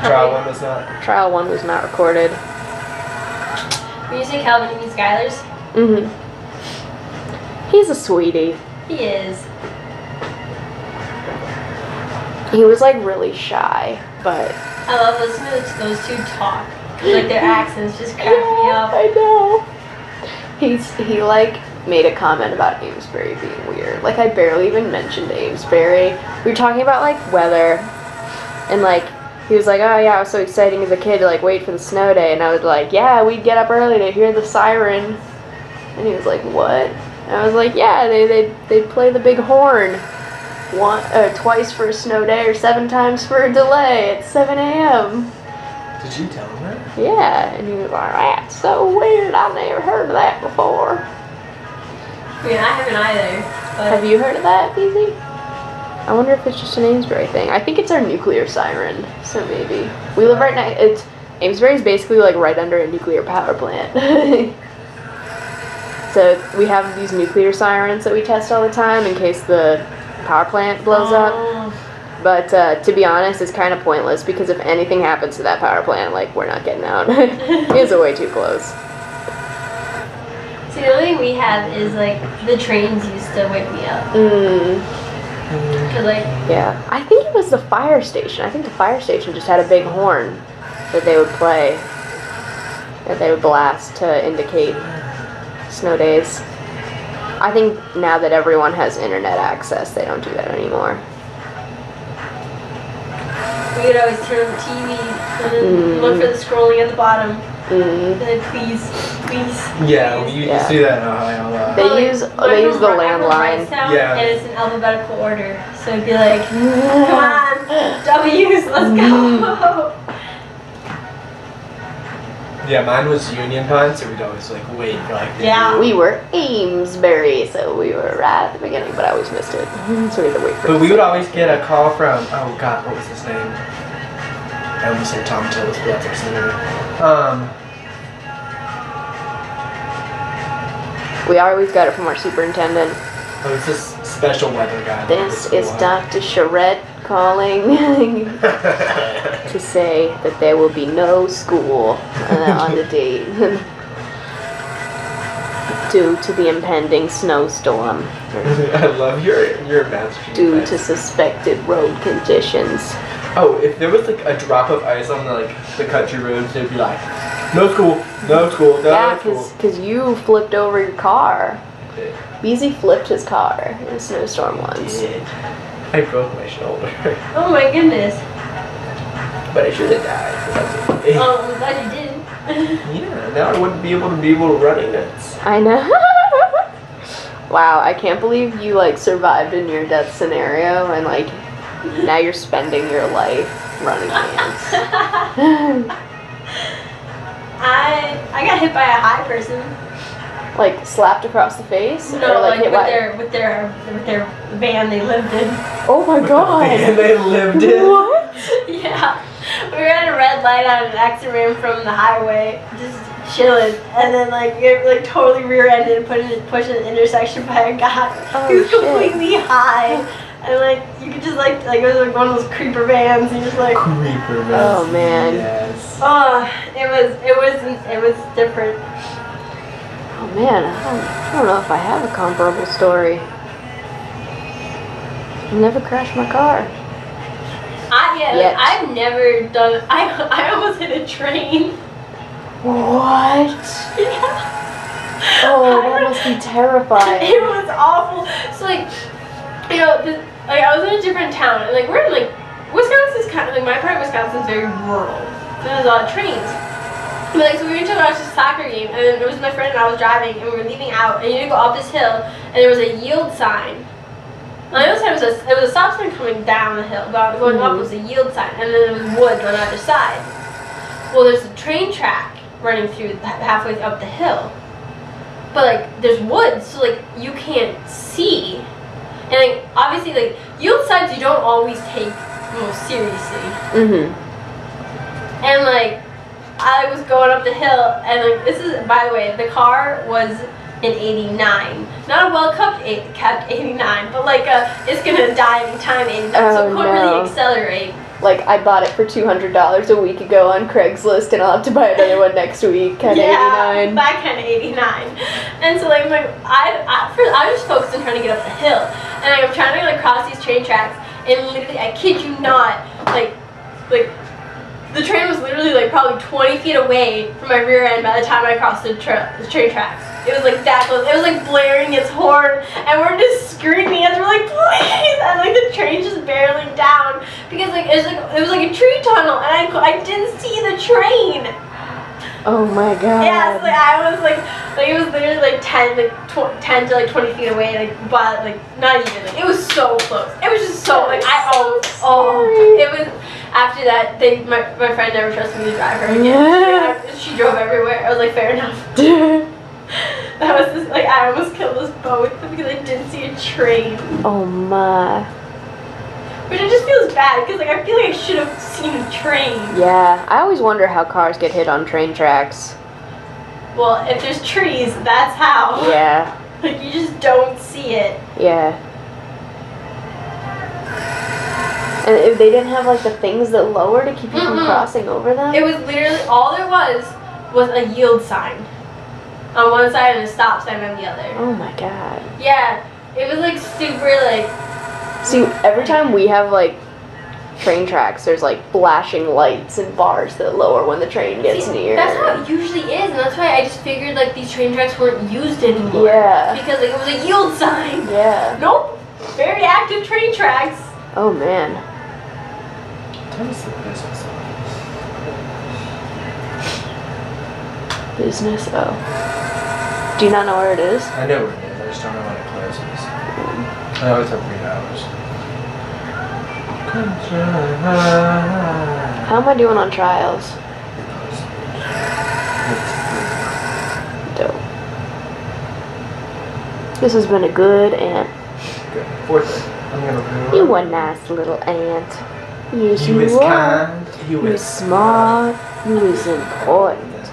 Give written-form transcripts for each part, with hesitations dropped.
Trial 1 was not? Trial 1 was not recorded. When you say Calvin, you mean Skylar's? Mm-hmm. He's a sweetie. He is. He was like really shy, but I love listening to those two talk. Like their accents just crack me up. I know. He like made a comment about Amesbury being weird. Like I barely even mentioned Amesbury. We were talking about like weather, and like he was like, oh yeah, it was so exciting as a kid to like wait for the snow day, and I was like, yeah, we'd get up early to hear the siren, and he was like, what? And I was like, yeah, they'd play the big horn. Twice for a snow day or 7 times for a delay at 7 a.m. Did you tell him that? Yeah, and he was like, that's so weird. I've never heard of that before. I mean, I haven't either. But Have you heard of that, BZ? I wonder if it's just an Amesbury thing. I think it's our nuclear siren, so maybe. We live right next. Amesbury's basically like right under a nuclear power plant. So we have these nuclear sirens that we test all the time in case the power plant blows up. But to be honest, it's kind of pointless because if anything happens to that power plant, like we're not getting out. It's way too close. See, the only thing we have is like the trains used to wake me up. Cause like Yeah, I think it was the fire station. I think the fire station just had a big horn that they would play, that they would blast to indicate snow days. I think now that everyone has internet access, they don't do that anymore. we would always turn on the TV and then look for the scrolling at the bottom. And then please. Yeah, we please. used to do that in Ohio a lot. They use the landline. Yeah. And it's in alphabetical order. So it'd be like, come on, W's, let's go. Yeah, mine was Union Pine, so we'd always like wait for like the We were Amesbury, so we were right at the beginning, but I always missed it. So we had to wait for it. But we would always get a call from, oh god, what was his name? I almost said Tom Tillis, but that's our senator. We always got it from our superintendent. Oh, it's this special weather guy. This is Dr. Charette calling to say that there will be no school on the date due to the impending snowstorm. I love your math. Due to suspected road conditions. Oh, if there was like a drop of ice on the country roads, they'd be like, no school, no school, no Yeah, school. because you flipped over your car. BZ flipped his car in a snowstorm once. I broke my shoulder. Oh my goodness. But I should have died. So that's okay. Oh, I'm glad you didn't. Yeah, now I wouldn't be able to run against. I know. Wow, I can't believe you like survived a near death scenario and like now you're spending your life running ants. I got hit by a high person. Like slapped across the face? No, or, like hit with their van they lived in. Oh my god! And they lived in. What? Yeah. We were at a red light on an exit ramp from the highway, just chilling, and then like we were like totally rear-ended and pushed in an intersection by a guy who was completely high. And like you could just like it was like one of those creeper vans and just like Creeper vans. Oh man. Yes. oh it was different. Oh man, I don't know if I have a comparable story. I've never crashed my car. Yet. I've never done. I almost hit a train. What? Yeah. Oh, that must be terrifying. It was awful. So like, you know, I was in a different town, and like we're in like Wisconsin's kind of like my part of Wisconsin's very rural. There's a lot of trains. But like, so we went to watch a soccer game, and then it was my friend and I was driving, and we were leaving out, and you had to go up this hill, and there was a yield sign. On the other side it was a stop sign coming down the hill, but going up was a yield sign, and then there was woods on either side. Well, there's a train track running through halfway up the hill, but like there's woods, so like you can't see, and like obviously like yield signs you don't always take most seriously. And like I was going up the hill, and like this is, by the way, the car was an 89, not a well-kept 89, but like it's gonna die anytime 89, so it couldn't really accelerate. like I bought it for $200 a week ago on Craigslist, and I'll have to buy another one next week at 89. Back kind of 89. And so like I was focused on trying to get up the hill, and I'm trying to like cross these train tracks, and literally I kid you not, like the train was literally like probably 20 feet away from my rear end by the time I crossed the train tracks. It was like that close. It was like blaring its horn, and we're just screaming as we're like, please! And like the train's just barely down because like it was like a tree tunnel, and I didn't see the train. Oh my god. Yeah, so like I was like it was literally like 10 to like 20 feet away, like but like not even. Like, it was so close. It was just so like it was. After that, my friend never trusted me to drive her again. Yeah. She drove everywhere. I was like, fair enough. That was just, like I almost killed us both because I didn't see a train. Oh my. Which it just feels bad because like I feel like I should have seen a train. Yeah, I always wonder how cars get hit on train tracks. Well, if there's trees, that's how. Yeah. Like you just don't see it. Yeah. And if they didn't have like the things that lower to keep you from crossing over them? It was literally all there was a yield sign on one side and a stop sign on the other. Oh my god. Yeah, it was like super like. See, every time we have like train tracks, there's like flashing lights and bars that lower when the train gets near. That's how it usually is, and that's why I just figured like these train tracks weren't used anymore. Yeah. Because like it was a yield sign. Yeah. Nope. Very active train tracks. Oh man. Tell us the business. Business, oh. Do you not know where it is? I know where it is, I just don't know when it closes. I always have 3 hours. How am I doing on trials? Dope. This has been a good aunt. Good. 4th. I'm gonna You a nice little aunt. Yes, He was you are. kind. He You was was smart. You was important.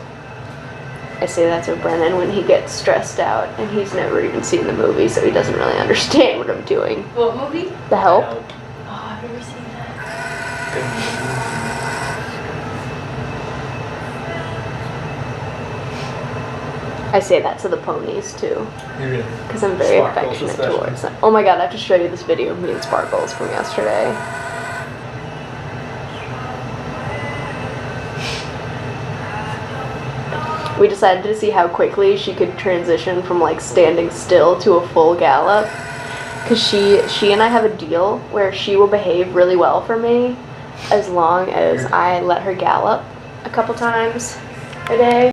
I say that to Brennan when he gets stressed out, and he's never even seen the movie, so he doesn't really understand what I'm doing. What movie? The Help? Oh, I've never seen that. I say that to the ponies too, Good. because I'm very Sparkles affectionate especially. towards them. Oh my god, I have to show you this video of me and Sparkles from yesterday. We decided to see how quickly she could transition from like standing still to a full gallop. Because she and I have a deal where she will behave really well for me as long as I let her gallop a couple times a day.